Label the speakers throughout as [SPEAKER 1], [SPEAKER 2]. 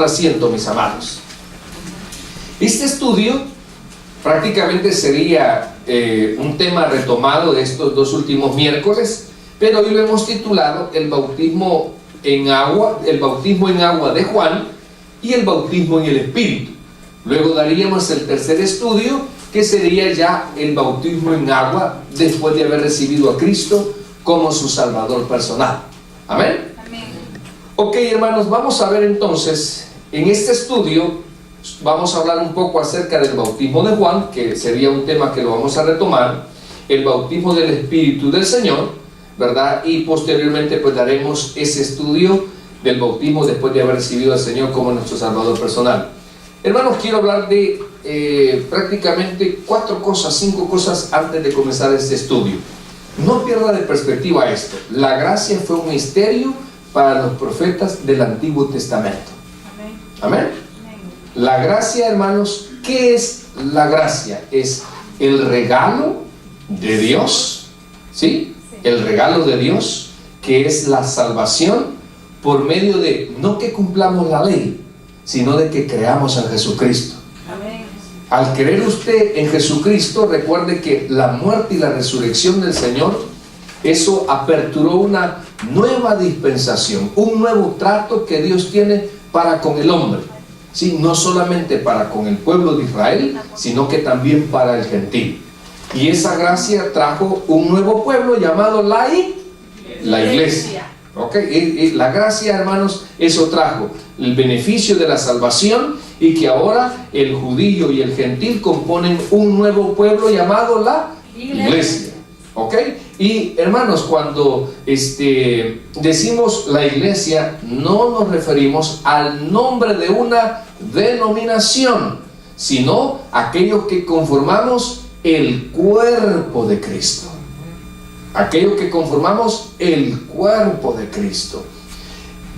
[SPEAKER 1] Haciendo, mis amados. Este estudio prácticamente sería un tema retomado de estos dos últimos miércoles, pero hoy lo hemos titulado el bautismo en agua de Juan y el bautismo en el Espíritu. Luego daríamos el tercer estudio, que sería ya el bautismo en agua después de haber recibido a Cristo como su Salvador personal. Amén. Amén. Ok, hermanos, vamos a ver entonces. En este estudio vamos a hablar un poco acerca del bautismo de Juan, que sería un tema que lo vamos a retomar, el bautismo del Espíritu del Señor, ¿verdad? Y posteriormente pues daremos ese estudio del bautismo después de haber recibido al Señor como nuestro Salvador personal. Hermanos, quiero hablar de prácticamente 5 cosas antes de comenzar este estudio. No pierda de perspectiva esto. La gracia fue un misterio para los profetas del Antiguo Testamento. Amén. La gracia, hermanos, ¿qué es la gracia? Es el regalo de Dios, ¿sí? El regalo de Dios, que es la salvación por medio de, no que cumplamos la ley, sino de que creamos en Jesucristo. Amén. Al creer usted en Jesucristo, recuerde que la muerte y la resurrección del Señor, eso aperturó una nueva dispensación, un nuevo trato que Dios tiene para con el hombre, ¿sí? No solamente para con el pueblo de Israel, sino que también para el gentil. Y esa gracia trajo un nuevo pueblo llamado la iglesia. ¿Okay? La gracia, hermanos, eso trajo el beneficio de la salvación, y que ahora el judío y el gentil componen un nuevo pueblo llamado la iglesia. ¿Ok? Y hermanos, cuando decimos la iglesia, no nos referimos al nombre de una denominación, sino aquellos que conformamos el cuerpo de Cristo. Aquellos que conformamos el cuerpo de Cristo.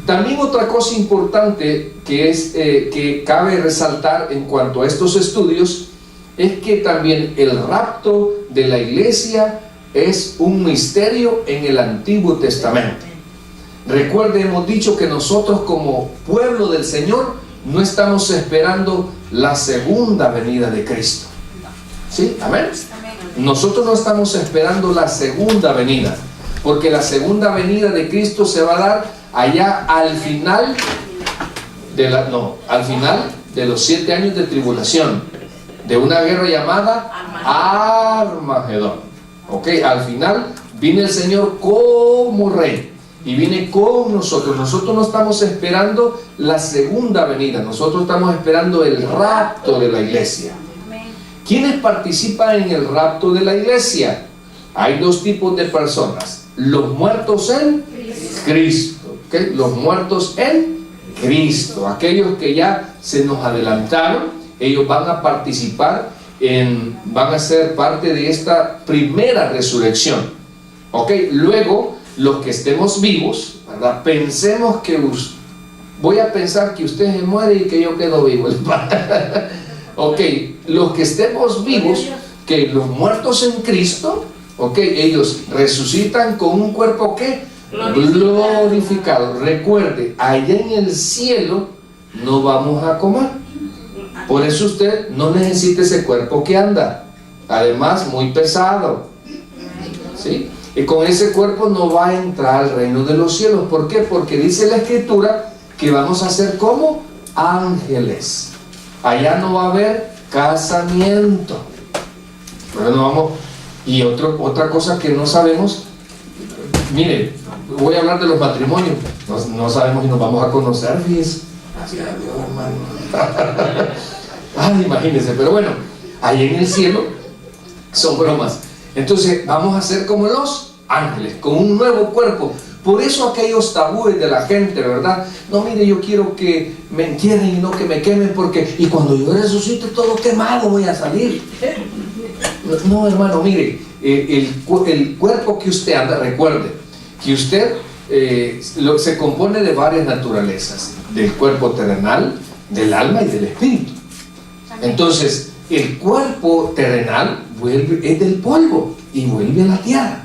[SPEAKER 1] También otra cosa importante que cabe resaltar en cuanto a estos estudios es que también el rapto de la iglesia es un misterio en el Antiguo Testamento. Recuerde, hemos dicho que nosotros como pueblo del Señor no estamos esperando la segunda venida de Cristo. ¿Sí? Amén. Nosotros no estamos esperando la segunda venida, porque la segunda venida de Cristo se va a dar allá al final de los 7 años de tribulación, de una guerra llamada Armagedón. Ok, al final viene el Señor como Rey y viene con nosotros. Nosotros no estamos esperando la segunda venida, nosotros estamos esperando el rapto de la iglesia. ¿Quiénes participan en el rapto de la iglesia? Hay 2 tipos de personas: los muertos en Cristo. ¿Okay? Los muertos en Cristo, aquellos que ya se nos adelantaron, ellos van a participar van a ser parte de esta primera resurrección. Ok, luego los que estemos vivos, ¿verdad? Pensemos que voy a pensar que usted se muere y que yo quedo vivo. Ok, los que estemos vivos, que los muertos en Cristo, ok, ellos resucitan con un cuerpo que glorificado. Recuerde, allá en el cielo no vamos a comer. Por eso usted no necesita ese cuerpo que anda, además muy pesado, ¿sí? Y con ese cuerpo no va a entrar al reino de los cielos. ¿Por qué? Porque dice la Escritura que vamos a ser como ángeles. Allá no va a haber casamiento. Pero no vamos. Y otra cosa que no sabemos, mire, voy a hablar de los matrimonios. No sabemos si nos vamos a conocer, fíjense. Gracias a Dios, hermano. Ay, imagínense, pero bueno, ahí en el cielo son bromas. Entonces vamos a ser como los ángeles, con un nuevo cuerpo. Por eso aquellos tabúes de la gente, ¿verdad? No, mire, yo quiero que me entierren y no que me quemen, porque y cuando yo resucite todo quemado voy a salir. No, hermano, mire, el cuerpo que usted anda, recuerde que usted se compone de varias naturalezas: del cuerpo terrenal, del alma y del espíritu. Entonces, el cuerpo terrenal es del polvo y vuelve a la tierra.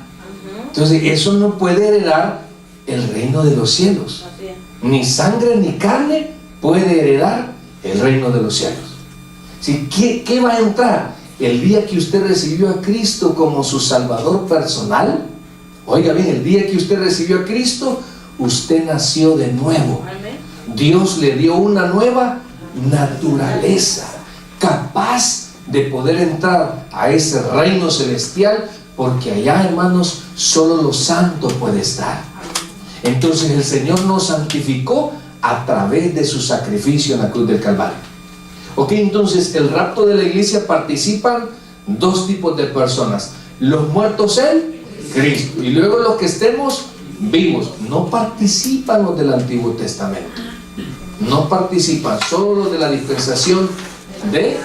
[SPEAKER 1] Entonces, eso no puede heredar el reino de los cielos. Ni sangre ni carne puede heredar el reino de los cielos. ¿Sí? ¿Qué va a entrar? El día que usted recibió a Cristo como su Salvador personal. Oiga bien, el día que usted recibió a Cristo, usted nació de nuevo. Dios le dio una nueva naturaleza, capaz de poder entrar a ese reino celestial, porque allá, hermanos, solo los santos pueden estar. Entonces el Señor nos santificó a través de su sacrificio en la cruz del Calvario. Ok, entonces el rapto de la iglesia participan dos tipos de personas: los muertos en Cristo, y luego los que estemos vivos. No participan los del Antiguo Testamento, no participan, solo los de la dispensación de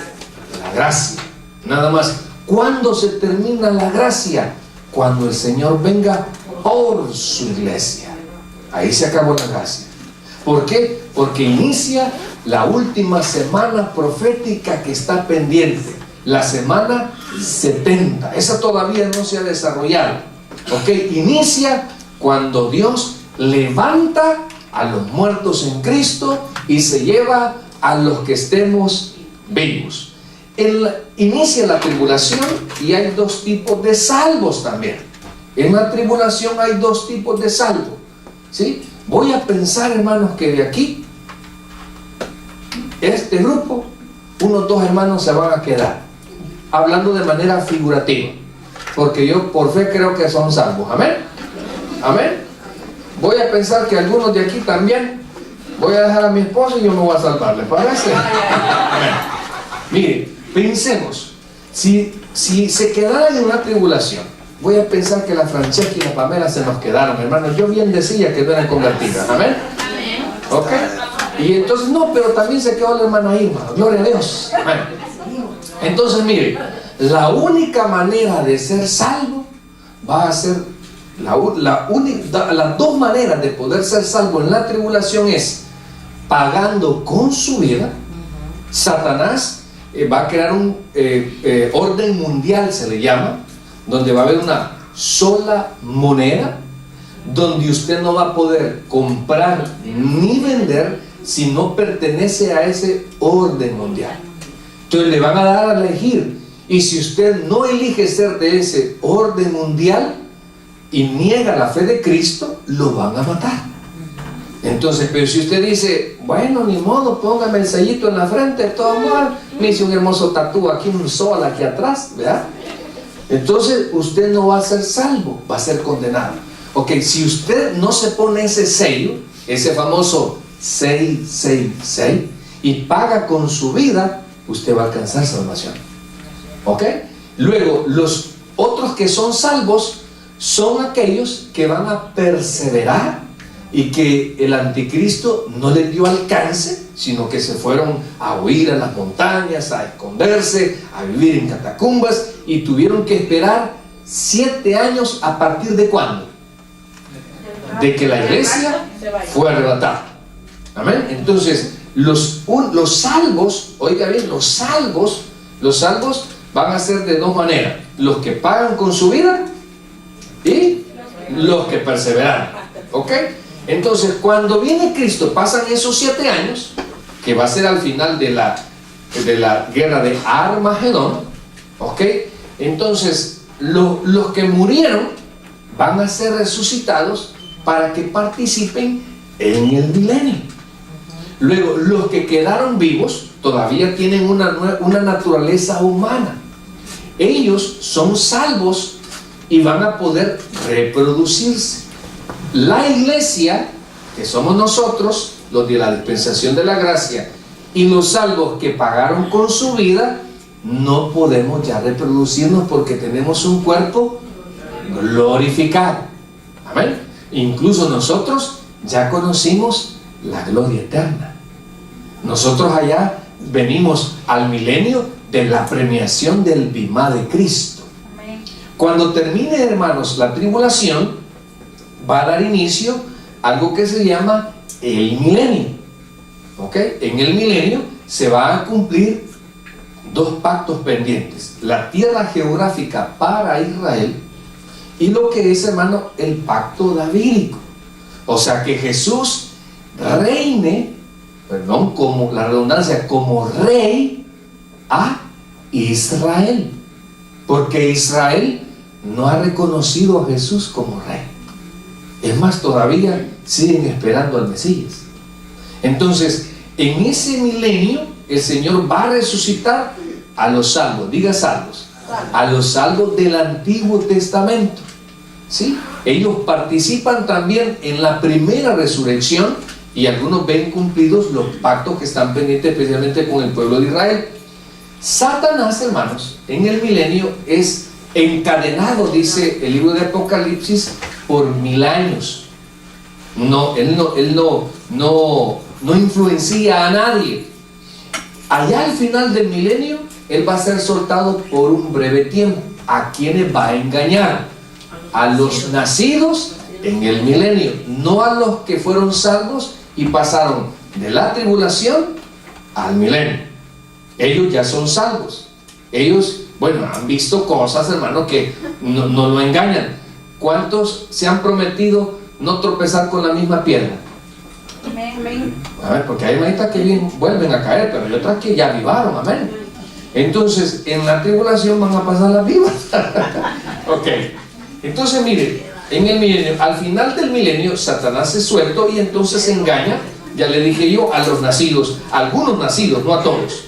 [SPEAKER 1] la gracia, nada más. ¿Cuándo se termina la gracia? Cuando el Señor venga por su iglesia. Ahí se acabó la gracia. ¿Por qué? Porque inicia la última semana profética que está pendiente, la semana 70. Esa todavía no se ha desarrollado. ¿Ok? Inicia cuando Dios levanta a los muertos en Cristo y se lleva a los que estemos vivos. Inicia la tribulación y hay dos tipos de salvos también. En la tribulación hay dos tipos de salvos, ¿sí? Voy a pensar, hermanos, que de aquí, este grupo, unos dos hermanos se van a quedar, hablando de manera figurativa, porque yo por fe creo que son salvos. Amén, amén. Voy a pensar que algunos de aquí también, voy a dejar a mi esposo y yo me voy a salvar, ¿les parece? Amén. Mire, pensemos, si se quedaran en una tribulación, voy a pensar que la Francesca y la Pamela se nos quedaron, hermanos. Yo bien decía que no eran convertidas. Amén. Ok. Y entonces, no, pero también se quedó la hermana Irma. Gloria a Dios. Amén. Entonces, mire, la única manera de ser salvo va a ser, las dos maneras de poder ser salvo en la tribulación es pagando con su vida. Satanás va a crear un orden mundial, se le llama, donde va a haber una sola moneda, donde usted no va a poder comprar ni vender si no pertenece a ese orden mundial. Entonces le van a dar a elegir, y si usted no elige ser de ese orden mundial y niega la fe de Cristo, lo van a matar. Entonces, pero si usted dice, bueno, ni modo, póngame el sellito en la frente, de todo modo, me hice un hermoso tatú aquí, un sol aquí atrás, ¿verdad? Entonces usted no va a ser salvo, va a ser condenado. Ok, si usted no se pone ese sello, ese famoso 666, y paga con su vida, usted va a alcanzar salvación. Ok, luego los otros que son salvos son aquellos que van a perseverar y que el anticristo no les dio alcance, sino que se fueron a huir a las montañas, a esconderse, a vivir en catacumbas, y tuvieron que esperar 7 años. ¿A partir de cuándo? De que la iglesia fue arrebatada. Amén. Entonces los salvos, oiga bien, los salvos van a ser de dos maneras: los que pagan con su vida y los que perseveran. ¿Ok? Entonces, cuando viene Cristo, pasan esos 7 años, que va a ser al final de la guerra de Armagedón. ¿Ok? Entonces, los que murieron van a ser resucitados para que participen en el milenio. Luego, los que quedaron vivos todavía tienen una naturaleza humana. Ellos son salvos y van a poder reproducirse. La iglesia, que somos nosotros, los de la dispensación de la gracia, y los salvos que pagaron con su vida, no podemos ya reproducirnos porque tenemos un cuerpo glorificado. Amén. Incluso nosotros ya conocimos la gloria eterna. Nosotros allá venimos al milenio de la premiación del bimá de Cristo. Amén. Cuando termine, hermanos, la tribulación, va a dar inicio a algo que se llama el milenio. ¿Ok? En el milenio se van a cumplir dos pactos pendientes: la tierra geográfica para Israel y lo que es, hermano, el pacto davídico. O sea, que Jesús reine, perdón, como la redundancia, como rey a Israel, porque Israel no ha reconocido a Jesús como rey. Es más, todavía siguen esperando al Mesías. Entonces, en ese milenio, el Señor va a resucitar a los salvos, diga salvos, a los salvos del Antiguo Testamento, ¿sí? Ellos participan también en la primera resurrección y algunos ven cumplidos los pactos que están pendientes especialmente con el pueblo de Israel. Satanás, hermanos, en el milenio es encadenado, dice el libro de Apocalipsis, por 1000 años. Él no influencia a nadie. Allá al final del milenio, él va a ser soltado por un breve tiempo. ¿A quienes va a engañar? A los nacidos en el milenio, no a los que fueron salvos y pasaron de la tribulación al milenio. Ellos ya son salvos. Ellos, bueno, han visto cosas, hermano, que no lo engañan. ¿Cuántos se han prometido no tropezar con la misma piedra?
[SPEAKER 2] Amén.
[SPEAKER 1] A ver, porque hay hermanitas que vuelven a caer, pero hay otras que ya vivaron, amén. Entonces, en la tribulación van a pasar las vivas. Ok. Entonces, mire, en el milenio, al final del milenio, Satanás es suelto y entonces engaña, ya le dije yo, a los nacidos, a algunos nacidos, no a todos.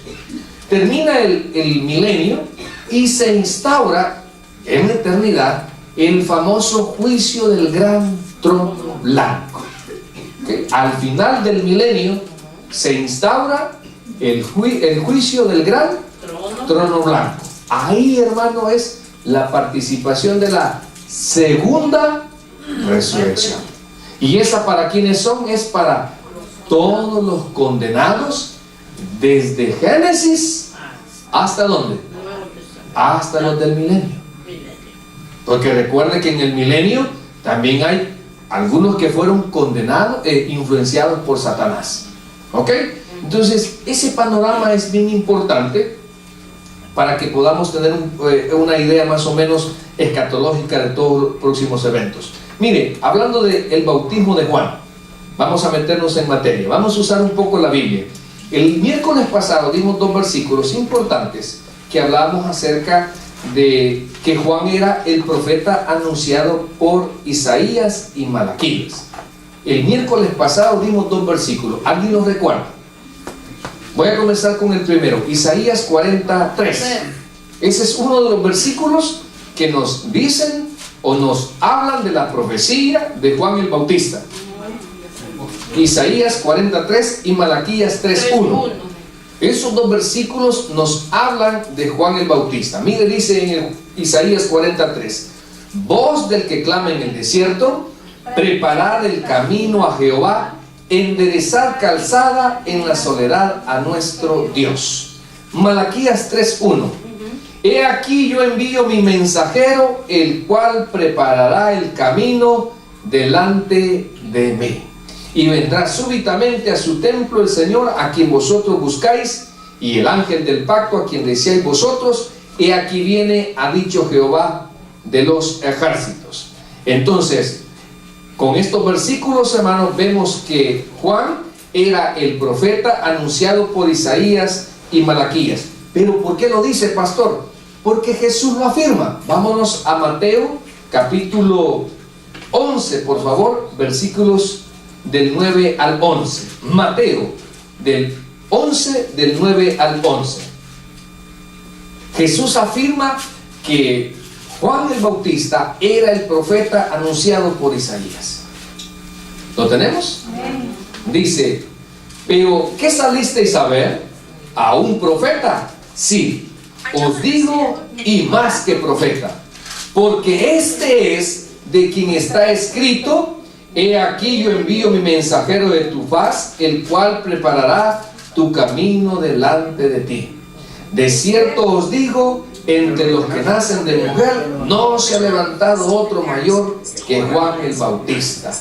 [SPEAKER 1] Termina el milenio y se instaura en la eternidad el famoso juicio del gran trono blanco. ¿Okay? Al final del milenio se instaura el juicio del gran trono blanco. Ahí, hermano, es la participación de la segunda resurrección. ¿Y esa para quiénes son? Es para todos los condenados desde Génesis hasta ¿dónde? Hasta los del milenio. Porque recuerde que en el milenio también hay algunos que fueron condenados e influenciados por Satanás. ¿Ok? Entonces, ese panorama es bien importante para que podamos tener una idea más o menos escatológica de todos los próximos eventos. Mire, hablando del bautismo de Juan, vamos a meternos en materia, vamos a usar un poco la Biblia. El miércoles pasado dimos 2 versículos importantes que hablábamos acerca de que Juan era el profeta anunciado por Isaías y Malaquías. El miércoles pasado dimos 2 versículos, ¿alguien los recuerda? Voy a comenzar con el primero, Isaías 43. Ese es uno de los versículos que nos dicen o nos hablan de la profecía de Juan el Bautista. Isaías 43 y Malaquías 3:1. Esos 2 versículos nos hablan de Juan el Bautista. Mire, dice en Isaías 43: voz del que clama en el desierto, preparad el camino a Jehová, enderezar calzada en la soledad a nuestro Dios. Malaquías 3:1. He aquí yo envío mi mensajero, el cual preparará el camino delante de mí. Y vendrá súbitamente a su templo el Señor, a quien vosotros buscáis, y el ángel del pacto, a quien deseáis vosotros. He aquí viene, ha dicho Jehová de los ejércitos. Entonces, con estos versículos, hermanos, vemos que Juan era el profeta anunciado por Isaías y Malaquías. ¿Pero por qué lo dice, pastor? Porque Jesús lo afirma. Vámonos a Mateo capítulo 11, por favor, versículos del 9 al 11. Mateo del 11, del 9 al 11. Jesús afirma que Juan el Bautista era el profeta anunciado por Isaías. ¿Lo tenemos? Dice: pero ¿qué salisteis a ver? ¿A un profeta? Sí, os digo, y más que profeta, porque este es de quien está escrito: he aquí yo envío mi mensajero de tu faz, el cual preparará tu camino delante de ti. De cierto os digo, entre los que nacen de mujer no se ha levantado otro mayor que Juan el Bautista.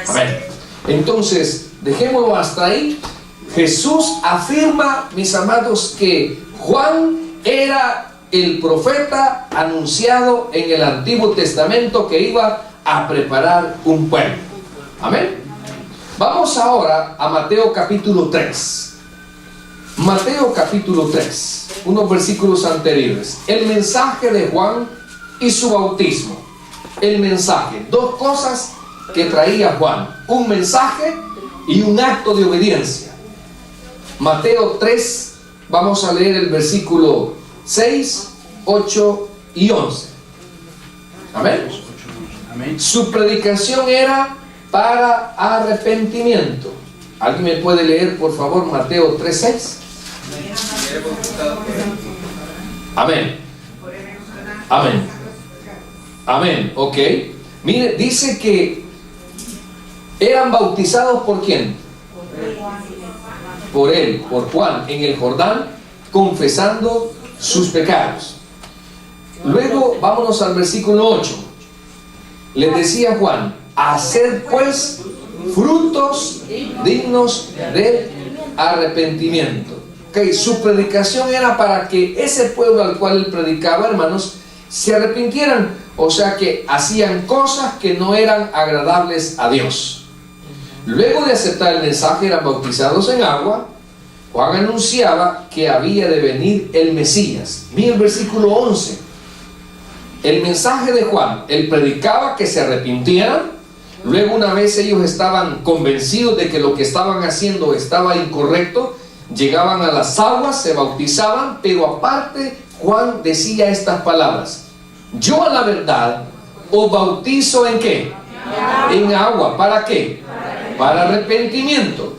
[SPEAKER 1] Amén. Entonces, dejémoslo hasta ahí. Jesús afirma, mis amados, que Juan era el profeta anunciado en el Antiguo Testamento que iba a preparar un pueblo. Amén. Vamos ahora a Mateo capítulo 3. Mateo capítulo 3, unos versículos anteriores. El mensaje de Juan y su bautismo. El mensaje, dos cosas que traía Juan: un mensaje y un acto de obediencia. Mateo 3, vamos a leer el versículo 6, 8 y 11. Amén. Su predicación era para arrepentimiento. ¿Alguien me puede leer, por favor, Mateo 3, 6? Amén. Amén. Amén. Ok. Mire, dice que eran bautizados ¿por quién? Por él, por Juan, en el Jordán, confesando sus pecados. Luego, vámonos al versículo 8. Les decía Juan: haced pues frutos dignos de arrepentimiento. Okay, su predicación era para que ese pueblo al cual él predicaba, hermanos, se arrepintieran. O sea que hacían cosas que no eran agradables a Dios. Luego de aceptar el mensaje, eran bautizados en agua. Juan anunciaba que había de venir el Mesías. Mira el versículo 11. El mensaje de Juan, él predicaba que se arrepintieran. Luego, una vez ellos estaban convencidos de que lo que estaban haciendo estaba incorrecto, llegaban a las aguas, se bautizaban, pero aparte Juan decía estas palabras: yo a la verdad os bautizo ¿en qué? En agua. ¿Para qué? Para arrepentimiento.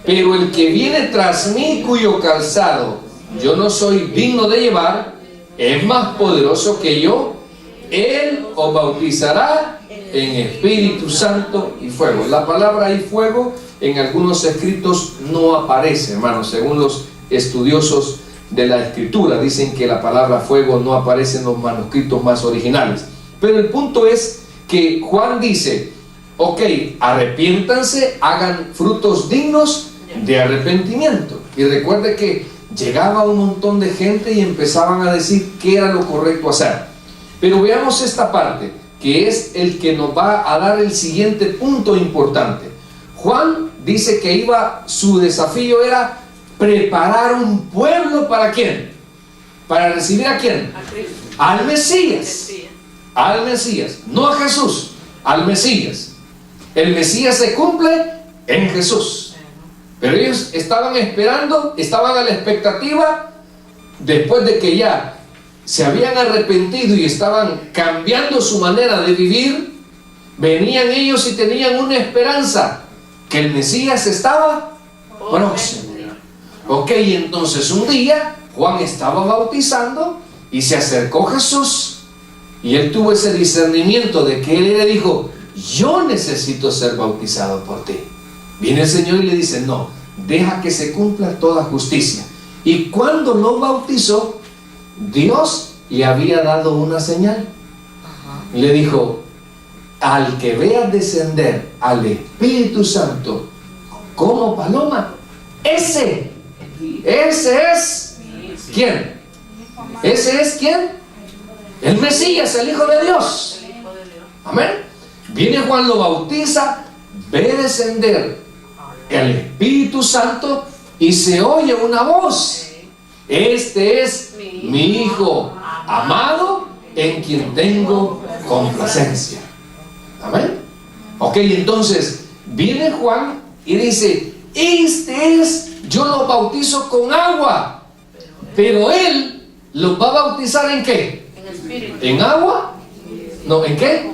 [SPEAKER 1] Pero el que viene tras mí, cuyo calzado yo no soy digno de llevar, es más poderoso que yo. Él os bautizará en Espíritu Santo y fuego. La palabra y fuego en algunos escritos no aparece, hermanos. Según los estudiosos de la escritura, dicen que la palabra fuego no aparece en los manuscritos más originales. Pero el punto es que Juan dice: ok, arrepiéntanse, hagan frutos dignos de arrepentimiento. Y recuerde que llegaba un montón de gente y empezaban a decir qué era lo correcto hacer. Pero veamos esta parte, que es el que nos va a dar el siguiente punto importante. Juan dice que su desafío era preparar un pueblo ¿para quién? ¿Para recibir a quién? Al Mesías. Al Mesías, no a Jesús, al Mesías. El Mesías se cumple en Jesús. Pero ellos estaban esperando, estaban a la expectativa, después de que ya se habían arrepentido y estaban cambiando su manera de vivir, venían ellos y tenían una esperanza, que el Mesías estaba próximo. Ok, entonces un día Juan estaba bautizando y se acercó Jesús y él tuvo ese discernimiento de que él le dijo: yo necesito ser bautizado por ti. Viene el Señor y le dice: no, deja que se cumpla toda justicia. Y cuando lo bautizó, Dios le había dado una señal. Le dijo: al que veas descender al Espíritu Santo como paloma, ese es ¿quién? Ese es ¿quién? El Mesías, el Hijo de Dios. Amén. Viene Juan, lo bautiza, ve descender el Espíritu Santo y se oye una voz: este es mi Hijo amado, en quien tengo complacencia. Amén. Ok, entonces viene Juan y dice: yo lo bautizo con agua, pero él los va a bautizar ¿en qué? ¿En agua? No, ¿en qué?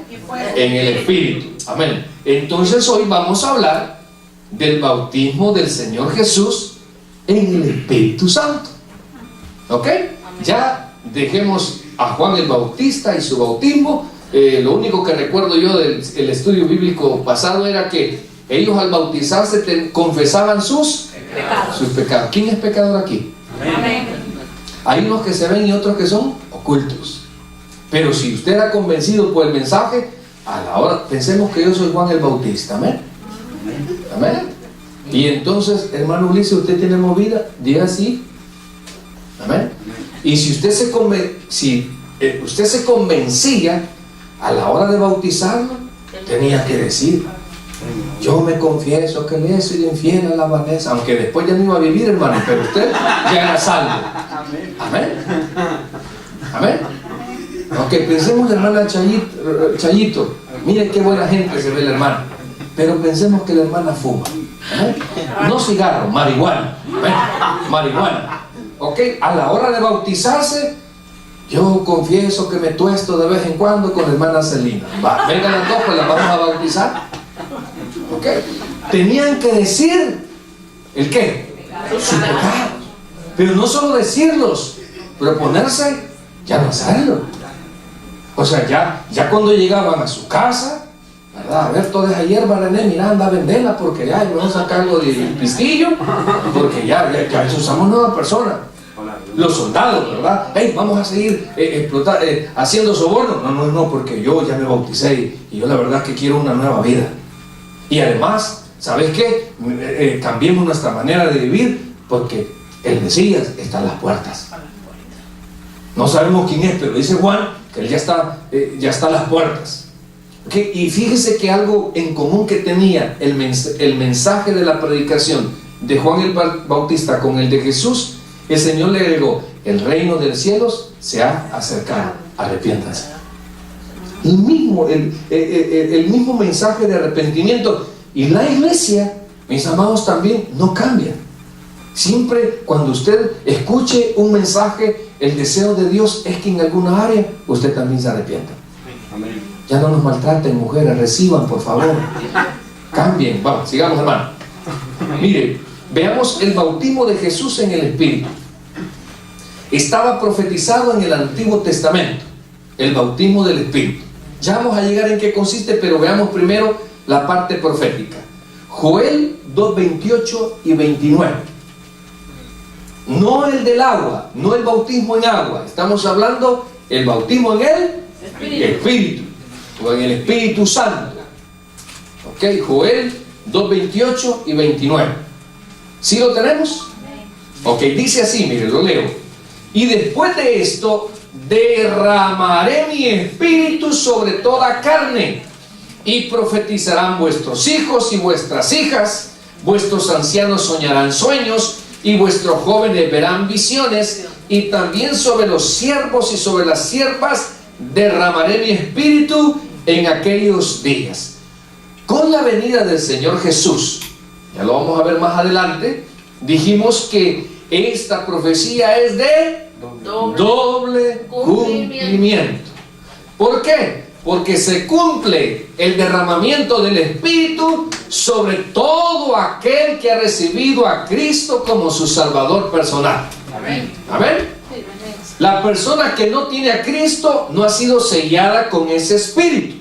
[SPEAKER 1] En el Espíritu. Amén. Entonces hoy vamos a hablar del bautismo del Señor Jesús en el Espíritu Santo. ¿Ok? Ya dejemos a Juan el Bautista y su bautismo. Lo único que recuerdo yo del estudio bíblico pasado era que ellos al bautizarse confesaban sus pecados. ¿Quién es pecador aquí?
[SPEAKER 2] Amén.
[SPEAKER 1] Hay unos que se ven y otros que son ocultos. Pero si usted era convencido por el mensaje, a la hora, pensemos que yo soy Juan el Bautista. Amén. Amén. Y entonces, hermano Ulises, ¿usted tiene movida? Diga sí. Amén. Y si usted se convencía a la hora de bautizarlo, tenía que decir: yo me confieso que le he sido infiel a la Vanessa, aunque después ya no iba a vivir, hermano, pero usted ya era salvo. Amén. Amén. Aunque pensemos, hermana Chayito, mire qué buena gente se ve la hermana, pero pensemos que la hermana fuma. ¿Amén? No cigarro, marihuana. ¿Amén? Marihuana. Ok, a la hora de bautizarse, yo confieso que me tuesto de vez en cuando con la hermana Celina. Va, vengan las dos, pues las vamos a bautizar. Ok, tenían que decir ¿el qué? Su pecado. Pero no solo decirlos, proponerse ya no hacerlo. O sea, ya cuando llegaban a su casa, ¿verdad? A ver, toda esa hierba, René, mira, anda a venderla porque ya vamos a sacarlo del pistillo, porque ya usamos nueva persona. Los soldados, ¿verdad? Hey, vamos a seguir haciendo soborno. No, porque yo ya me bauticé y yo la verdad que quiero una nueva vida. Y además, ¿sabes qué? Cambiemos nuestra manera de vivir porque el Mesías está a las puertas. No sabemos quién es, pero dice Juan que él ya está a las puertas. ¿Okay? Y fíjese que algo en común que tenía el mensaje de la predicación de Juan el Bautista con el de Jesús, el Señor le agregó: el reino de los cielos se ha acercado, arrepiéntanse. El mismo mensaje de arrepentimiento. Y la iglesia, mis amados, también no cambia. Siempre cuando usted escuche un mensaje, el deseo de Dios es que en alguna área usted también se arrepienta. Amén. Ya no nos maltraten, mujeres, reciban por favor, cambien. Vamos, sigamos, hermano. Mire, veamos el bautismo de Jesús en el Espíritu. Estaba profetizado en el Antiguo Testamento, el bautismo del Espíritu. Ya vamos a llegar en qué consiste, pero veamos primero la parte profética. Joel 2:28 y 29. No el del agua, no el bautismo en agua. Estamos hablando el bautismo en el Espíritu, o en el Espíritu Santo. Ok, Joel 2:28 y 29. ¿Sí lo tenemos? Ok, dice así, mire, lo leo. Y después de esto, derramaré mi espíritu sobre toda carne, y profetizarán vuestros hijos y vuestras hijas, vuestros ancianos soñarán sueños, y vuestros jóvenes verán visiones, y también sobre los siervos y sobre las siervas derramaré mi espíritu en aquellos días. Con la venida del Señor Jesús, ya lo vamos a ver más adelante, dijimos que esta profecía es de doble cumplimiento. ¿Por qué? Porque se cumple el derramamiento del Espíritu sobre todo aquel que ha recibido a Cristo como su Salvador personal. Amén. Amén. La persona que no tiene a Cristo no ha sido sellada con ese Espíritu.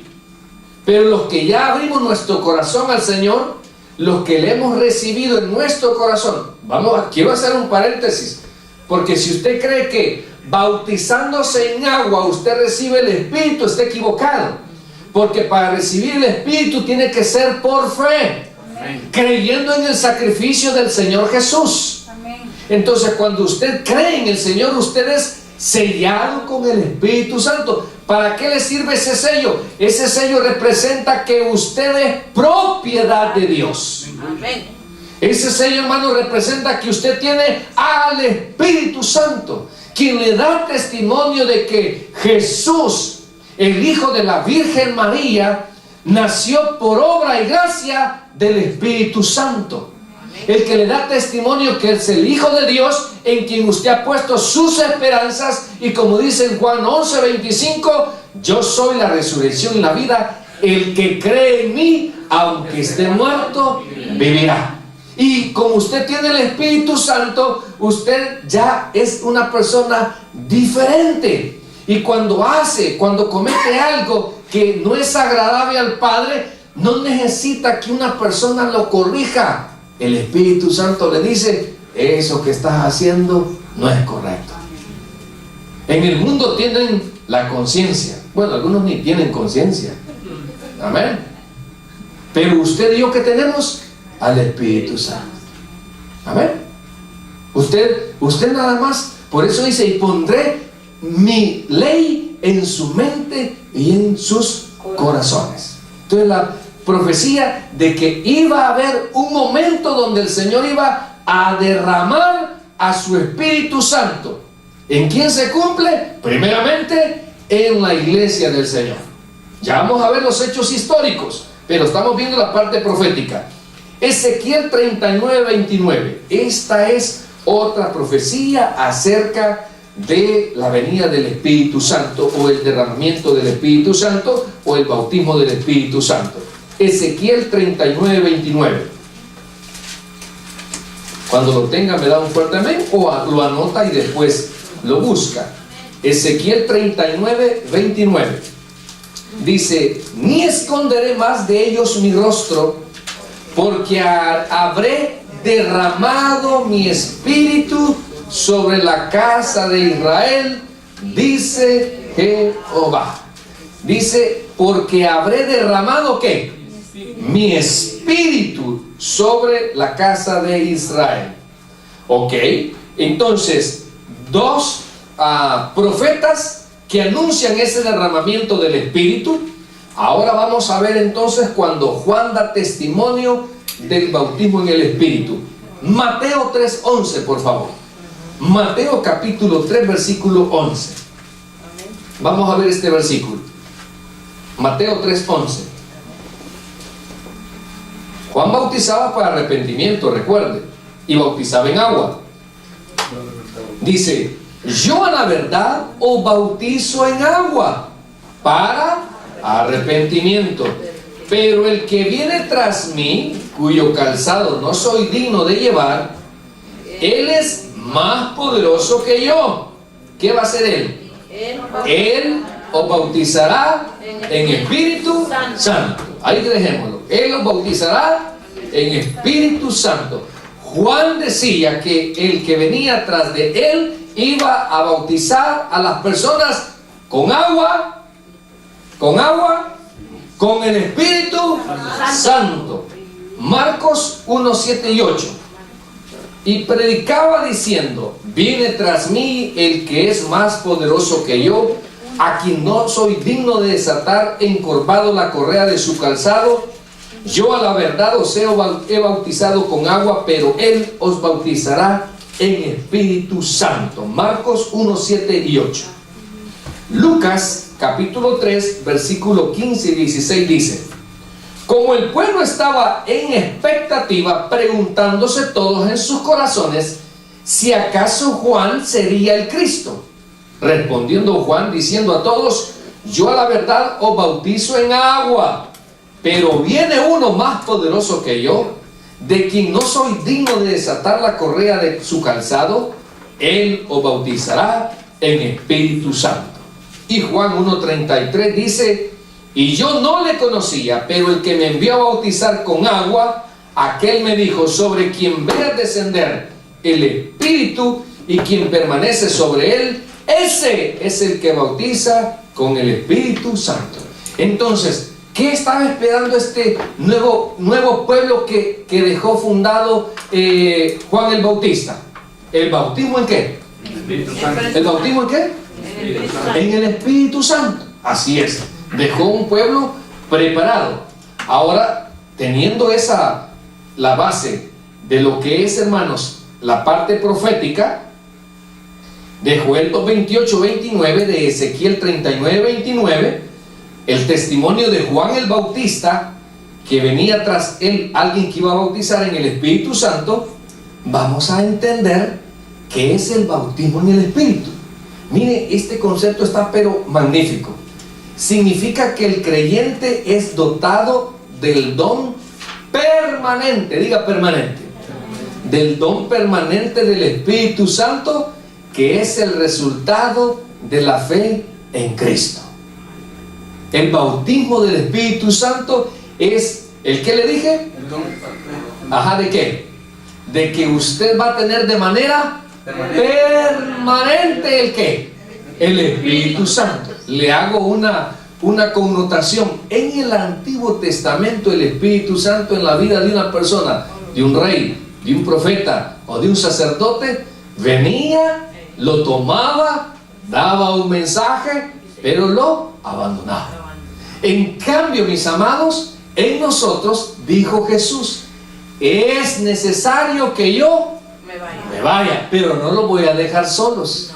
[SPEAKER 1] Pero los que ya abrimos nuestro corazón al Señor, los que le hemos recibido en nuestro corazón, quiero hacer un paréntesis, porque si usted cree que bautizándose en agua usted recibe el Espíritu, está equivocado, porque para recibir el Espíritu tiene que ser por fe. Amén. Creyendo en el sacrificio del Señor Jesús. Amén. Entonces cuando usted cree en el Señor, usted es sellado con el Espíritu Santo. ¿Para qué le sirve ese sello? Ese sello representa que usted es propiedad de Dios. Amén. Ese sello, hermano, representa que usted tiene al Espíritu Santo, quien le da testimonio de que Jesús, el Hijo de la Virgen María, nació por obra y gracia del Espíritu Santo. El que le da testimonio que es el Hijo de Dios, en quien usted ha puesto sus esperanzas, y como dice en Juan 11:25, yo soy la resurrección y la vida, el que cree en mí, aunque esté muerto, vivirá. Y como usted tiene el Espíritu Santo, usted ya es una persona diferente. Y cuando comete algo que no es agradable al Padre, no necesita que una persona lo corrija. El Espíritu Santo le dice: eso que estás haciendo no es correcto. En el mundo tienen la conciencia. Bueno, algunos ni tienen conciencia. Amén. Pero usted y yo, ¿qué tenemos? Al Espíritu Santo. Amén. Usted nada más. Por eso dice: y pondré mi ley en su mente y en sus corazones. Entonces profecía de que iba a haber un momento donde el Señor iba a derramar a su Espíritu Santo. ¿En quién se cumple? Primeramente en la iglesia del Señor. Ya vamos a ver los hechos históricos, pero estamos viendo la parte profética. Ezequiel 39:29. Esta es otra profecía acerca de la venida del Espíritu Santo, o el derramamiento del Espíritu Santo, o el bautismo del Espíritu Santo. Ezequiel 39:29. Cuando lo tenga me da un fuerte amén, o lo anota y después lo busca. Ezequiel 39:29 dice: ni esconderé más de ellos mi rostro, porque habré derramado mi espíritu sobre la casa de Israel, dice Jehová. Dice, porque habré derramado ¿qué? Mi espíritu sobre la casa de Israel. Ok, entonces dos profetas que anuncian ese derramamiento del espíritu. Ahora vamos a ver entonces cuando Juan da testimonio del bautismo en el espíritu. Mateo 3:11, por favor. Mateo capítulo 3 versículo 11. Vamos a ver este versículo. Mateo 3:11. Juan bautizaba para arrepentimiento, recuerde, y bautizaba en agua. Dice: yo a la verdad os bautizo en agua para arrepentimiento, pero el que viene tras mí, cuyo calzado no soy digno de llevar, él es más poderoso que yo. ¿Qué va a hacer él? Él os bautizará en Espíritu Santo. Ahí dejémoslo. Él os bautizará en Espíritu Santo. Juan decía que el que venía tras de él iba a bautizar a las personas con agua, con el Espíritu Santo. Marcos 1, 7 y 8. Y predicaba diciendo: viene tras mí el que es más poderoso que yo, a quien no soy digno de desatar encorvado la correa de su calzado. Yo a la verdad os he bautizado con agua, pero él os bautizará en Espíritu Santo. Marcos 1, 7 y 8. Lucas capítulo 3 versículo 15 y 16 dice: como el pueblo estaba en expectativa, preguntándose todos en sus corazones si acaso Juan sería el Cristo, respondiendo Juan diciendo a todos: yo a la verdad os bautizo en agua, pero viene uno más poderoso que yo, de quien no soy digno de desatar la correa de su calzado. Él os bautizará en Espíritu Santo. Y Juan 1:33 dice: y yo no le conocía, pero el que me envió a bautizar con agua, aquel me dijo: sobre quien veas descender el Espíritu y quien permanece sobre él, ese es el que bautiza con el Espíritu Santo. Entonces, ¿qué estaba esperando este nuevo pueblo que dejó fundado Juan el Bautista? ¿El bautismo en qué? ¿El bautismo en qué? En el Espíritu Santo. Así es. Dejó un pueblo preparado. Ahora, teniendo la base de lo que es, hermanos, la parte profética de Joel 28:29, de Ezequiel 39:29, el testimonio de Juan el Bautista, que venía tras él alguien que iba a bautizar en el Espíritu Santo, vamos a entender qué es el bautismo en el Espíritu. Mire, este concepto está pero magnífico. Significa que el creyente es dotado del don permanente, diga permanente, del don permanente del Espíritu Santo, que es el resultado de la fe en Cristo. El bautismo del Espíritu Santo es el que le dije. Ajá, ¿de qué? De que usted va a tener de manera permanente el qué, el Espíritu Santo. Le hago una connotación. En el Antiguo Testamento, el Espíritu Santo en la vida de una persona, de un rey, de un profeta o de un sacerdote, venía, lo tomaba, daba un mensaje, pero lo abandonaba. En cambio, mis amados, en nosotros, dijo Jesús, es necesario que yo me vaya, pero no los voy a dejar solos.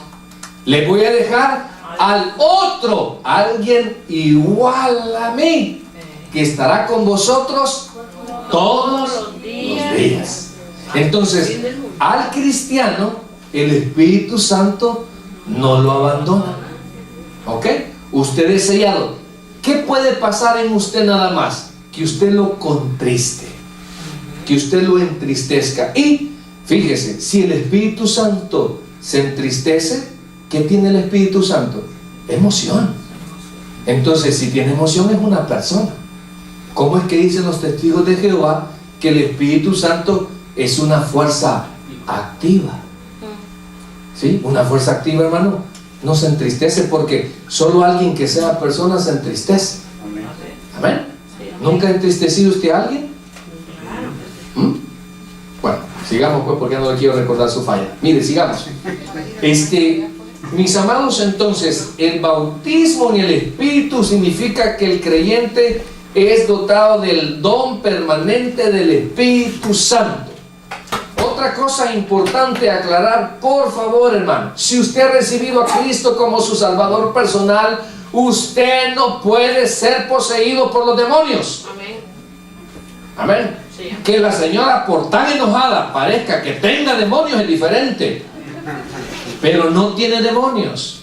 [SPEAKER 1] Les voy a dejar al otro, alguien igual a mí, que estará con vosotros todos los días. Entonces, al cristiano, el Espíritu Santo no lo abandona. ¿Ok? Usted es sellado. ¿Qué puede pasar en usted nada más? Que usted lo contriste, que usted lo entristezca. Y fíjese, si el Espíritu Santo se entristece, ¿qué tiene el Espíritu Santo? Emoción. Entonces, si tiene emoción, es una persona. ¿Cómo es que dicen los testigos de Jehová que el Espíritu Santo es una fuerza activa? ¿Sí? Una fuerza activa, hermano, no se entristece, porque solo alguien que sea persona se entristece. Amén. ¿Nunca ha entristecido usted a alguien? Bueno, sigamos pues, porque ya no le quiero recordar su falla. Mire, sigamos. Mis amados, entonces, el bautismo en el Espíritu significa que el creyente es dotado del don permanente del Espíritu Santo. Otra cosa importante aclarar, por favor, hermano, si usted ha recibido a Cristo como su Salvador personal, usted no puede ser poseído por los demonios.
[SPEAKER 3] Amén.
[SPEAKER 1] Amén.
[SPEAKER 3] Sí.
[SPEAKER 1] Que la señora, por tan enojada, parezca que tenga demonios es diferente, pero no tiene demonios.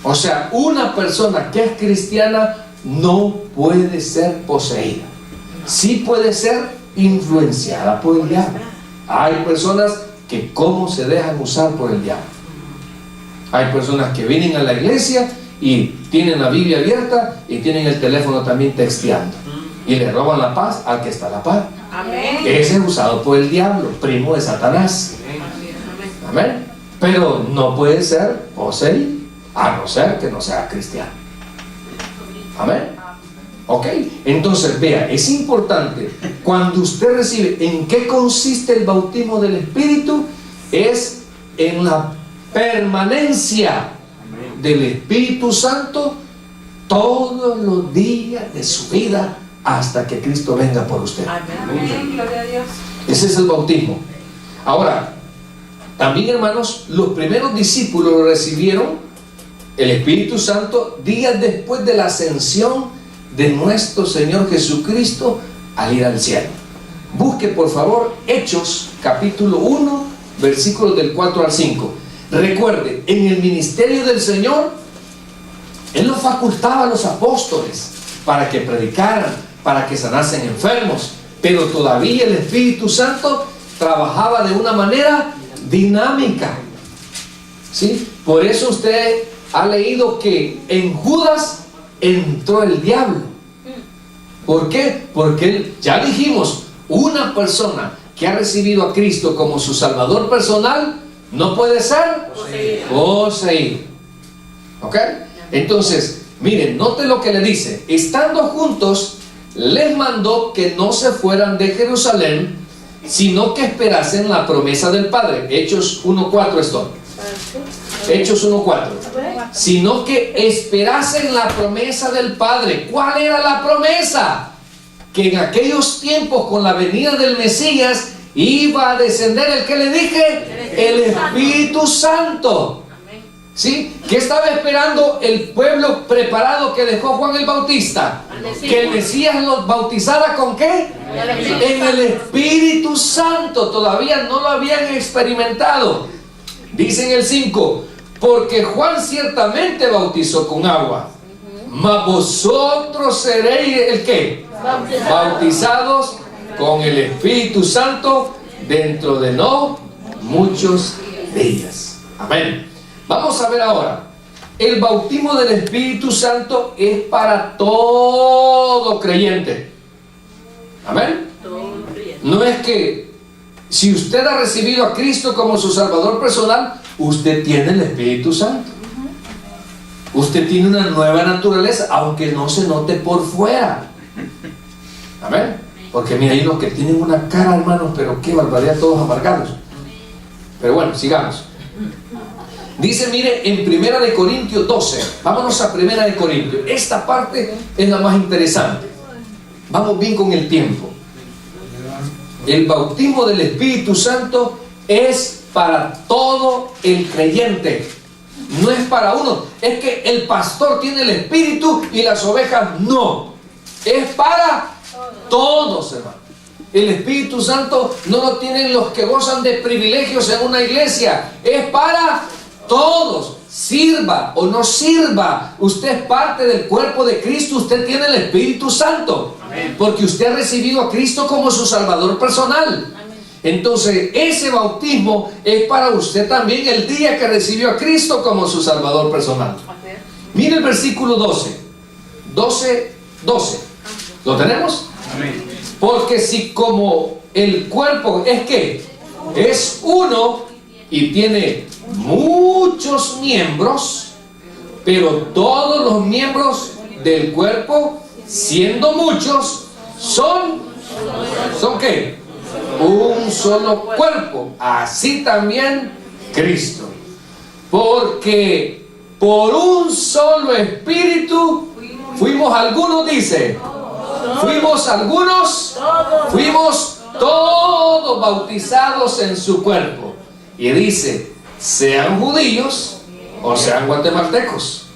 [SPEAKER 1] O sea, una persona que es cristiana no puede ser poseída. Sí puede ser influenciada por el diablo. Hay personas que cómo se dejan usar por el diablo. Hay personas que vienen a la iglesia y tienen la Biblia abierta y tienen el teléfono también texteando, y le roban la paz al que está a la par.
[SPEAKER 3] Amén.
[SPEAKER 1] Ese es usado por el diablo, primo de Satanás. Amén. Pero no puede ser poseído, a no ser que no sea cristiano. Amén. Ok, entonces vea, es importante cuando usted recibe. ¿En qué consiste el bautismo del Espíritu? Es en la permanencia del Espíritu Santo todos los días de su vida hasta que Cristo venga por usted.
[SPEAKER 2] Amén. Gloria a Dios.
[SPEAKER 1] Ese es el bautismo. Ahora, también, hermanos, los primeros discípulos recibieron el Espíritu Santo días después de la ascensión de nuestro Señor Jesucristo al ir al cielo. Busque por favor Hechos capítulo 1 versículos del 4 al 5. Recuerde, en el ministerio del Señor Él los facultaba a los apóstoles para que predicaran, para que sanasen enfermos, pero todavía el Espíritu Santo trabajaba de una manera dinámica. ¿Sí? Por eso usted ha leído que en Judas entró el diablo. ¿Por qué? Porque ya dijimos, una persona que ha recibido a Cristo como su Salvador personal no puede ser poseído. ¿Ok? Entonces, miren, note lo que le dice. Estando juntos, les mandó que no se fueran de Jerusalén, sino que esperasen la promesa del Padre. Hechos 1:4 esto. Hechos 1:4. Sino que esperasen la promesa del Padre. ¿Cuál era la promesa? Que en aquellos tiempos, con la venida del Mesías, iba a descender el que le dije, el Espíritu Santo. ¿Sí? ¿Qué estaba esperando el pueblo preparado que dejó Juan el Bautista? Que el Mesías los bautizara ¿con qué? En el Espíritu Santo. Todavía no lo habían experimentado. Dice en el 5: porque Juan ciertamente bautizó con agua, mas vosotros seréis ¿el qué? Bautizados con el Espíritu Santo dentro de no muchos días. Amén. Vamos a ver ahora. El bautismo del Espíritu Santo es para todo creyente. Amén. No es que si usted ha recibido a Cristo como su Salvador personal, usted tiene el Espíritu Santo. Usted tiene una nueva naturaleza, aunque no se note por fuera. Amén. Porque mira, hay unos que tienen una cara, hermanos, pero qué barbaridad, todos amargados. Pero bueno, sigamos. Dice, mire, en 1 de Corintios 12. Vámonos a 1 de Corintios. Esta parte es la más interesante. vamos bien con el tiempo. El bautismo del Espíritu Santo es para todo el creyente. No es para uno. Es que el pastor tiene el Espíritu y las ovejas no. Es para todos, hermano. El Espíritu Santo no lo tienen los que gozan de privilegios en una iglesia. Es para todos. Sirva o no sirva, usted es parte del cuerpo de Cristo. Usted tiene el Espíritu Santo. Porque usted ha recibido a Cristo como su Salvador personal. Entonces ese bautismo es para usted también el día que recibió a Cristo como su Salvador personal. Mire el versículo 12. 12. ¿Lo tenemos?
[SPEAKER 3] Amén.
[SPEAKER 1] Porque si como el cuerpo es que es uno y tiene muchos miembros, pero todos los miembros del cuerpo, siendo muchos, ¿son qué? Un solo cuerpo. Así también Cristo. Porque por un solo espíritu fuimos algunos, dice. Fuimos algunos, fuimos todos bautizados en su cuerpo. Y dice, sean judíos o sean guatemaltecos,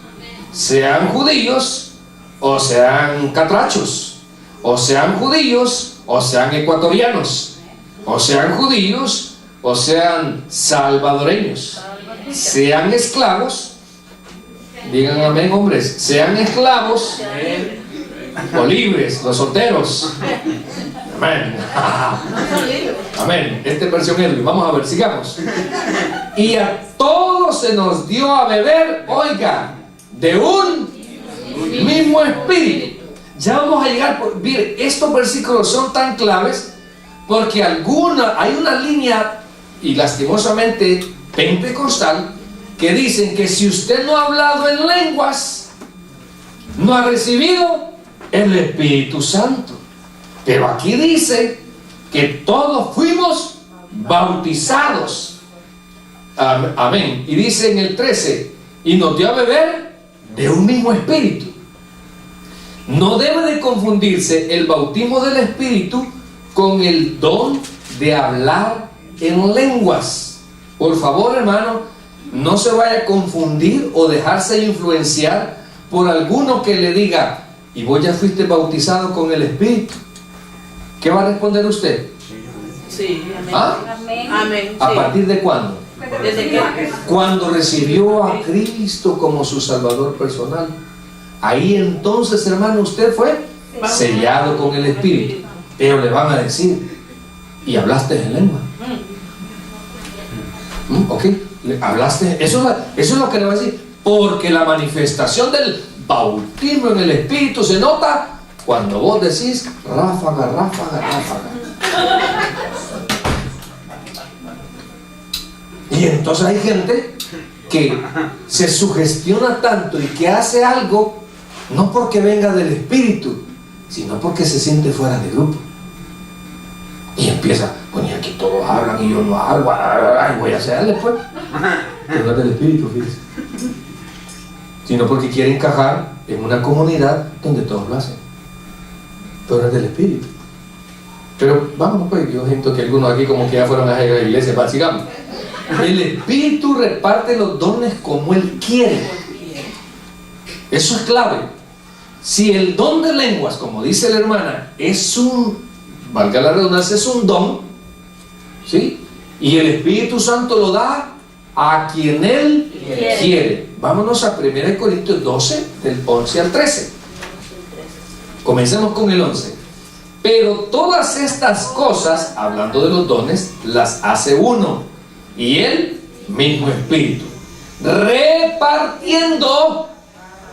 [SPEAKER 1] sean judíos o sean catrachos, o sean judíos o sean ecuatorianos, o sean judíos o sean salvadoreños, sean esclavos, digan amén, hombres, sean esclavos o libres, los solteros. Amén. Amén. Esta es versión Edwin. Vamos a ver, sigamos. Y a todos se nos dio a beber, oiga, de un mismo espíritu. Ya vamos a llegar. Mire, estos versículos son tan claves porque hay una línea, y lastimosamente pentecostal, que dicen que si usted no ha hablado en lenguas, no ha recibido el Espíritu Santo. Pero aquí dice que todos fuimos bautizados. Amén. Y dice en el 13, y nos dio a beber de un mismo espíritu. No debe de confundirse el bautismo del Espíritu con el don de hablar en lenguas. Por favor, hermano, no se vaya a confundir o dejarse influenciar por alguno que le diga, ¿y vos ya fuiste bautizado con el Espíritu? ¿Qué va a responder usted?
[SPEAKER 3] Sí, amén.
[SPEAKER 1] ¿Ah?
[SPEAKER 3] Amén.
[SPEAKER 1] ¿A
[SPEAKER 3] Sí.
[SPEAKER 1] partir de cuándo?
[SPEAKER 3] Desde que
[SPEAKER 1] Cuando recibió a Cristo como su Salvador personal. Ahí entonces, hermano, usted fue sellado con el Espíritu. Pero le van a decir, ¿y hablaste en lengua? Ok, hablaste. Eso es lo que le va a decir. Porque la manifestación del bautismo en el Espíritu se nota cuando vos decís ráfaga, ráfaga, ráfaga. Y entonces hay gente que se sugestiona tanto y que hace algo no porque venga del Espíritu, sino porque se siente fuera de grupo. Y empieza, bueno, y aquí todos hablan y yo no hablo, ay, voy a hacerle pues. Pero no es del Espíritu, fíjese. Sino porque quiere encajar en una comunidad donde todos lo hacen. Pero no es del Espíritu. Pero vamos pues, yo siento que algunos aquí como que ya fueron a la iglesia, va, sigamos. El Espíritu reparte los dones como Él quiere. Eso es clave. Si el don de lenguas, como dice la hermana, es valga la redundancia, es un don, ¿sí? Y el Espíritu Santo lo da a quien Él quiere. Vámonos a 1 Corintios 12, del 11 al 13. Comencemos con el 11. Pero todas estas cosas, hablando de los dones, las hace uno, y el mismo Espíritu, repartiendo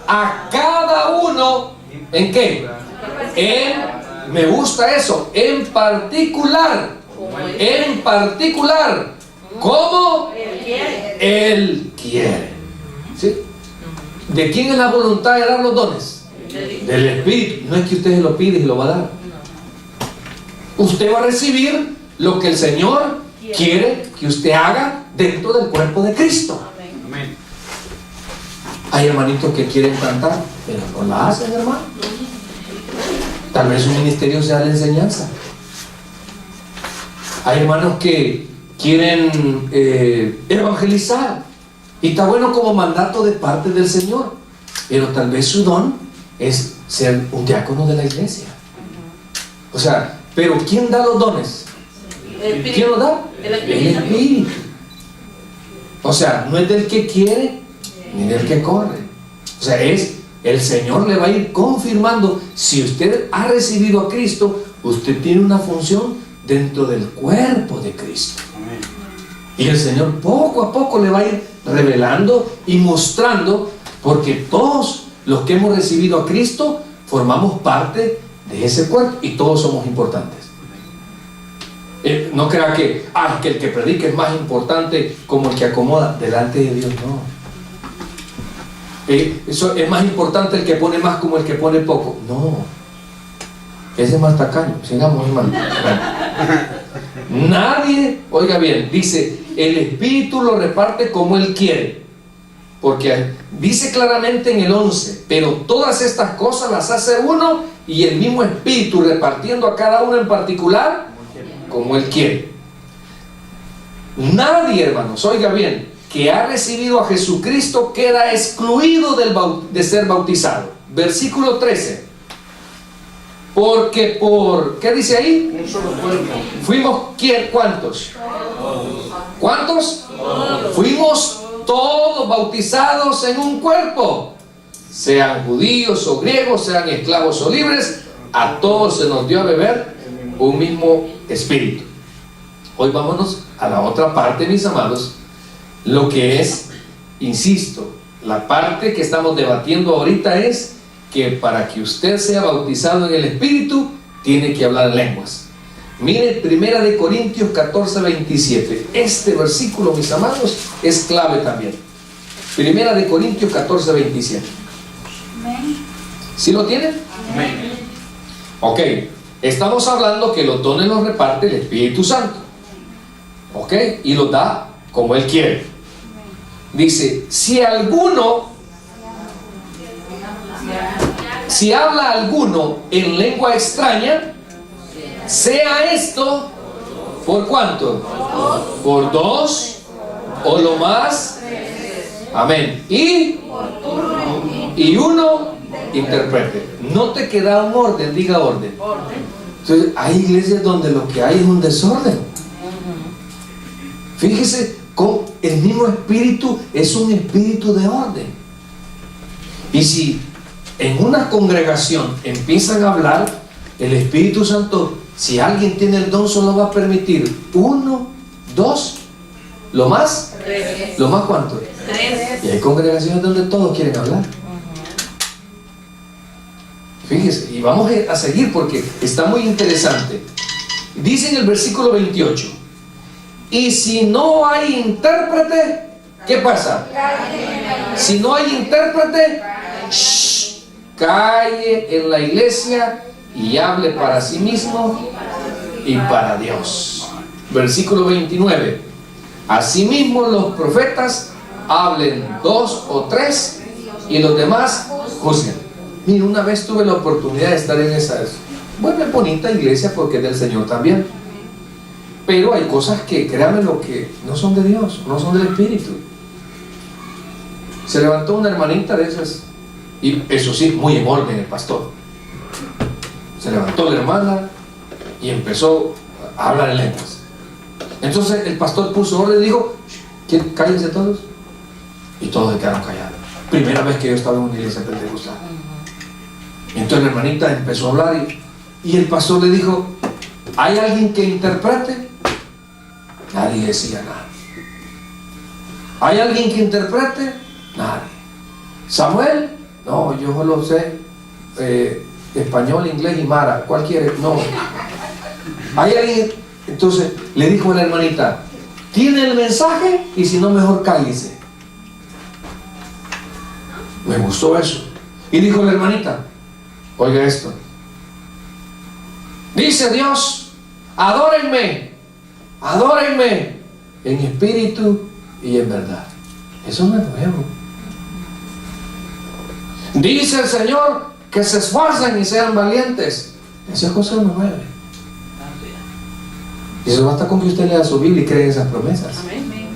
[SPEAKER 1] a cada uno, ¿en qué? Me gusta eso, en particular, como Él quiere. ¿Sí? ¿De quién es la voluntad de dar los dones? Del Espíritu. No es que usted se lo pide y lo va a dar. Usted va a recibir lo que el Señor quiere que usted haga dentro del cuerpo de Cristo.
[SPEAKER 3] Amén.
[SPEAKER 1] Hay hermanitos que quieren cantar, pero no la hacen, hermano. Tal vez su ministerio sea la enseñanza. Hay hermanos que quieren evangelizar, y está bueno como mandato de parte del Señor, pero tal vez su don es ser un diácono de la iglesia. O sea, pero ¿quién da los dones? ¿Quién los da?
[SPEAKER 3] El
[SPEAKER 1] El Espíritu. O sea, no es del que quiere ni del que corre. O sea, es el Señor le va a ir confirmando. Si usted ha recibido a Cristo, usted tiene una función dentro del cuerpo de Cristo. Y el Señor poco a poco le va a ir revelando y mostrando, porque todos los que hemos recibido a Cristo formamos parte de ese cuerpo y todos somos importantes. No crea que el que predica es más importante como el que acomoda. Delante de Dios no. Eso es más importante el que pone más como el que pone poco. No. Ese es más tacaño. Sigamos, hermano. Nadie, oiga bien, dice, el Espíritu lo reparte como Él quiere. Porque dice claramente en el 11, pero todas estas cosas las hace uno y el mismo Espíritu, repartiendo a cada uno en particular como Él quiere. Nadie, hermanos, oiga bien, que ha recibido a Jesucristo queda excluido de ser bautizado. Versículo 13. Porque ¿qué dice ahí?
[SPEAKER 4] Un solo cuerpo.
[SPEAKER 1] Fuimos, ¿quién? ¿Cuántos? ¿Cuántos? Fuimos todos bautizados en un cuerpo, sean judíos o griegos, sean esclavos o libres, a todos se nos dio a beber un mismo espíritu. Hoy vámonos a la otra parte, mis amados, lo que es, insisto, la parte que estamos debatiendo ahorita es que para que usted sea bautizado en el Espíritu, tiene que hablar lenguas. Mire 1 Corintios 14, 27. Este versículo, mis amados, es clave también. 1 Corintios 14, 27. ¿Sí lo tienen?
[SPEAKER 4] Amén.
[SPEAKER 1] Ok, estamos hablando que los dones los reparte el Espíritu Santo. Ok, y los da como Él quiere. Dice, si habla alguno en lengua extraña, sea esto, ¿por cuánto? Por dos o lo más. Amén. Y uno interprete. Note que da un orden, diga orden. Entonces, hay iglesias donde lo que hay es un desorden. Fíjese, con el mismo espíritu es un espíritu de orden. Y si en una congregación empiezan a hablar, el Espíritu Santo, si alguien tiene el don, solo va a permitir 1, 2, lo más.
[SPEAKER 3] Tres.
[SPEAKER 1] ¿Lo más cuánto?
[SPEAKER 3] 3.
[SPEAKER 1] Y hay congregaciones donde todos quieren hablar. Fíjese, y vamos a seguir porque está muy interesante. Dice en el versículo 28, y si no hay intérprete, ¿qué pasa? Si no hay intérprete, calle en la iglesia y hable para sí mismo y para Dios. Versículo 29. Asimismo los profetas hablen 2 o 3 y los demás juzguen. Mira, una vez tuve la oportunidad de estar en esa bonita iglesia porque es del Señor también. Pero hay cosas que, créanme, lo que no son de Dios, no son del Espíritu. Se levantó una hermanita de esas, y eso sí, muy en orden el pastor. Se levantó la hermana y empezó a hablar en lenguas. Entonces el pastor puso orden y dijo, cállense todos. Y todos se quedaron callados. Primera vez que yo estaba en una iglesia pentecostal. Entonces la hermanita empezó a hablar y el pastor le dijo, ¿hay alguien que interprete? Nadie decía nada. ¿Hay alguien que interprete? Nadie. ¿Samuel? No, yo solo sé español, inglés y mara. ¿Cuál quiere? No. ¿Hay alguien? Entonces le dijo a la hermanita, ¿tiene el mensaje? Y si no, mejor cállese. Me gustó eso. Y dijo la hermanita, oiga esto. Dice Dios, adórenme en espíritu y en verdad. Eso no es nuevo. Dice el Señor que se esfuercen y sean valientes. Esa cosa no mueve. Y eso basta con que usted lea su Biblia y cree en esas promesas.
[SPEAKER 3] Amén.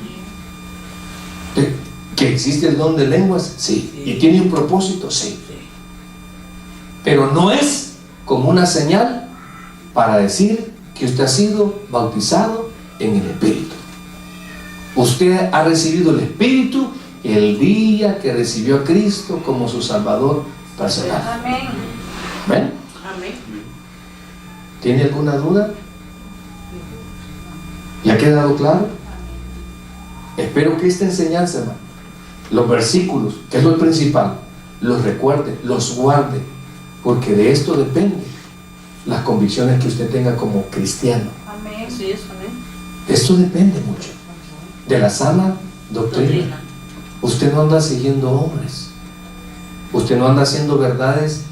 [SPEAKER 1] ¿Que existe el don de lenguas? Sí. ¿Y tiene un propósito? Sí. Pero no es como una señal para decir que usted ha sido bautizado en el Espíritu. Usted ha recibido el Espíritu el día que recibió a Cristo como su Salvador personal.
[SPEAKER 2] Amén.
[SPEAKER 1] ¿Ven?
[SPEAKER 3] Amén.
[SPEAKER 1] ¿Tiene alguna duda? ¿Ya ha quedado claro? Espero que esta enseñanza, hermano, los versículos, que es lo principal, los recuerde, los guarde, porque de esto depende las convicciones que usted tenga como cristiano.
[SPEAKER 2] Amén.
[SPEAKER 3] Así es, amén.
[SPEAKER 1] De esto depende mucho, de la sana doctrina. Usted no anda siguiendo hombres, usted no anda haciendo verdades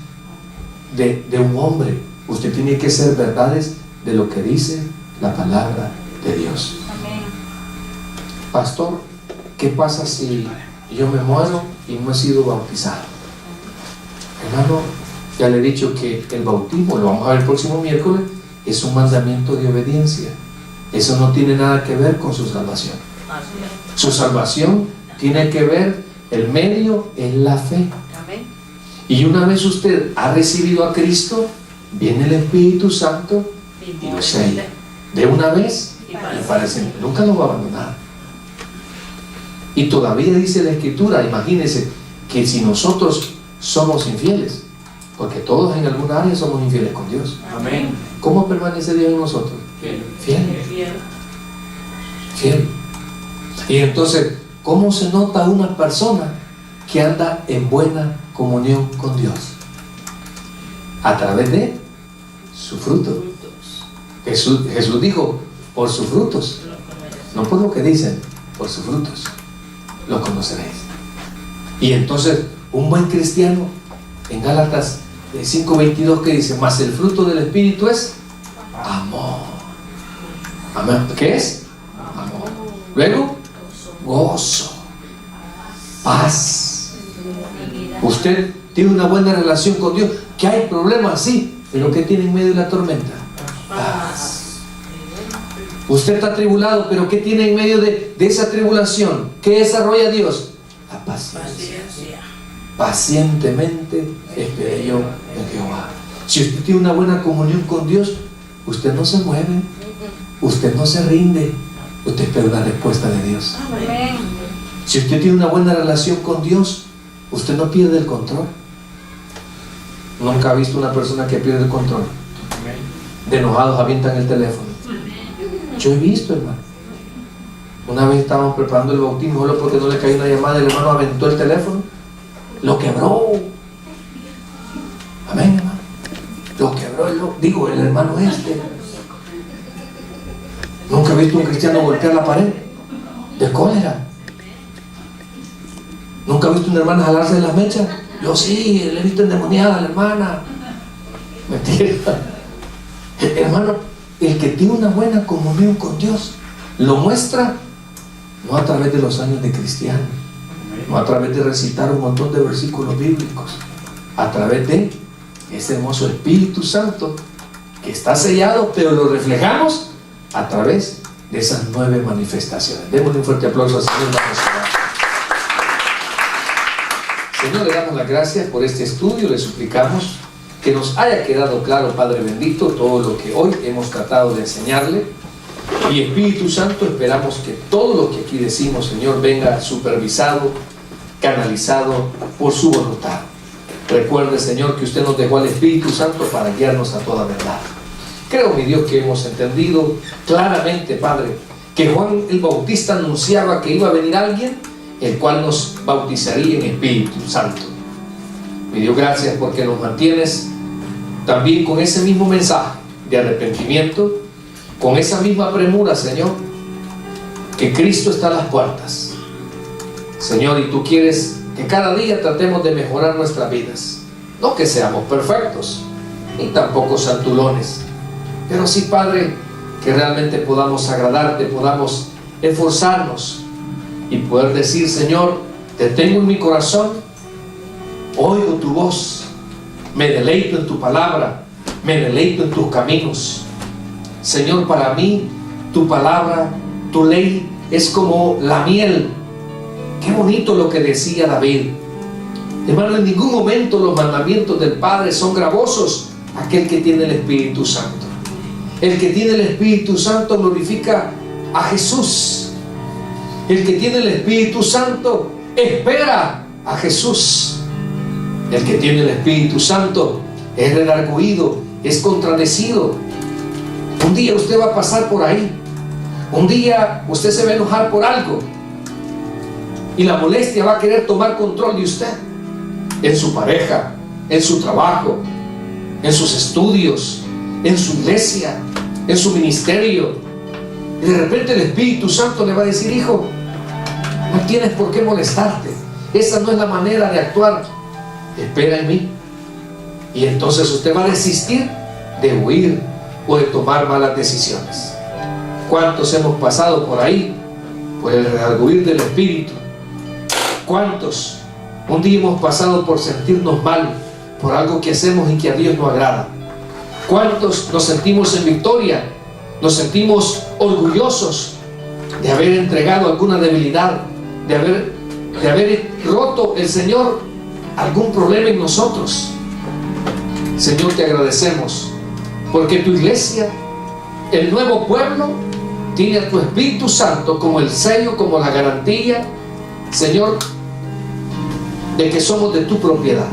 [SPEAKER 1] de un hombre. Usted tiene que ser verdades de lo que dice la palabra de Dios.
[SPEAKER 2] Amén.
[SPEAKER 1] Pastor, ¿qué pasa si yo me muero y no he sido bautizado? Hermano, ya le he dicho que el bautismo, lo vamos a ver el próximo miércoles, es un mandamiento de obediencia. Eso no tiene nada que ver con su salvación.
[SPEAKER 3] Así es.
[SPEAKER 1] Su salvación tiene que ver, el medio es la fe.
[SPEAKER 3] Amén.
[SPEAKER 1] Y una vez usted ha recibido a Cristo, viene el Espíritu Santo y lo sella. De una vez y para siempre. Nunca lo va a abandonar. Y todavía dice la Escritura, imagínense, que si nosotros somos infieles, porque todos en alguna área somos infieles con Dios,
[SPEAKER 3] Amén.
[SPEAKER 1] ¿cómo permanece Dios en nosotros? Fiel.
[SPEAKER 3] Fiel.
[SPEAKER 1] Fiel. Y entonces, ¿cómo se nota una persona que anda en buena comunión con Dios? A través de su fruto. Jesús dijo, por sus frutos, no por lo que dicen, por sus frutos los conoceréis. Y entonces un buen cristiano, en Gálatas 5:22, que dice, mas el fruto del Espíritu es amor. Amén. ¿Qué es? Amor. Luego, gozo, paz. Usted tiene una buena relación con Dios. ¿Que hay problemas? Sí, pero ¿qué tiene en medio de la tormenta? Paz. Usted está atribulado, pero ¿qué tiene en medio de esa tribulación? ¿Qué desarrolla Dios? La paciencia. Pacientemente esperé yo en Jehová. Si usted tiene una buena comunión con Dios, usted no se mueve, usted no se rinde, usted espera una respuesta de Dios.
[SPEAKER 2] Amén.
[SPEAKER 1] Si usted tiene una buena relación con Dios, usted no pierde el control. Nunca ha visto una persona que pierde el control. De enojados avientan el teléfono. Yo he visto, hermano. Una vez estábamos preparando el bautismo, solo porque no le cayó una llamada, el hermano aventó el teléfono, lo quebró. Amén, hermano. Lo quebró, el hermano este. Nunca he visto un cristiano golpear la pared de cólera. Nunca he visto una hermana jalarse de las mechas. Yo sí, le he visto endemoniada a la hermana. Mentira. Hermano, el que tiene una buena comunión con Dios lo muestra no a través de los años de cristiano, no a través de recitar un montón de versículos bíblicos, a través de ese hermoso Espíritu Santo que está sellado, pero lo reflejamos a través de esas 9 manifestaciones. Démosle un fuerte aplauso al Señor. Señor, le damos las gracias por este estudio, le suplicamos que nos haya quedado claro, Padre bendito, todo lo que hoy hemos tratado de enseñarle. Y Espíritu Santo, esperamos que todo lo que aquí decimos, Señor, venga supervisado, canalizado por su voluntad. Recuerde, Señor, que usted nos dejó al Espíritu Santo para guiarnos a toda verdad. Creo, mi Dios, que hemos entendido claramente, Padre, que Juan el Bautista anunciaba que iba a venir alguien el cual nos bautizaría en Espíritu Santo. Mi Dios, gracias porque nos mantienes también con ese mismo mensaje de arrepentimiento, con esa misma premura, Señor, que Cristo está a las puertas, Señor, y tú quieres que cada día tratemos de mejorar nuestras vidas. No que seamos perfectos, ni tampoco santulones, pero sí, Padre, que realmente podamos agradarte, podamos esforzarnos y poder decir, Señor, te tengo en mi corazón, oigo tu voz, me deleito en tu palabra, me deleito en tus caminos. Señor, para mí tu palabra, tu ley es como la miel. Qué bonito lo que decía David. Hermano, en ningún momento los mandamientos del Padre son gravosos a aquel que tiene el Espíritu Santo. El que tiene el Espíritu Santo glorifica a Jesús. El que tiene el Espíritu Santo espera a Jesús. El que tiene el Espíritu Santo es redarguido, es contradecido. Un día usted va a pasar por ahí. Un día usted se va a enojar por algo y la molestia va a querer tomar control de usted, en su pareja, en su trabajo, en sus estudios, en su iglesia, en su ministerio. Y de repente el Espíritu Santo le va a decir: hijo, no tienes por qué molestarte, esa no es la manera de actuar, espera en mí. Y entonces usted va a desistir de huir o de tomar malas decisiones. ¿Cuántos hemos pasado por ahí por el redarguir del Espíritu? ¿Cuántos un día hemos pasado por sentirnos mal por algo que hacemos y que a Dios no agrada? ¿Cuántos nos sentimos en victoria? Nos sentimos orgullosos de haber entregado alguna debilidad, de haber roto el Señor algún problema en nosotros. Señor, te agradecemos porque tu iglesia, el nuevo pueblo, tiene a tu Espíritu Santo como el sello, como la garantía, Señor, de que somos de tu propiedad.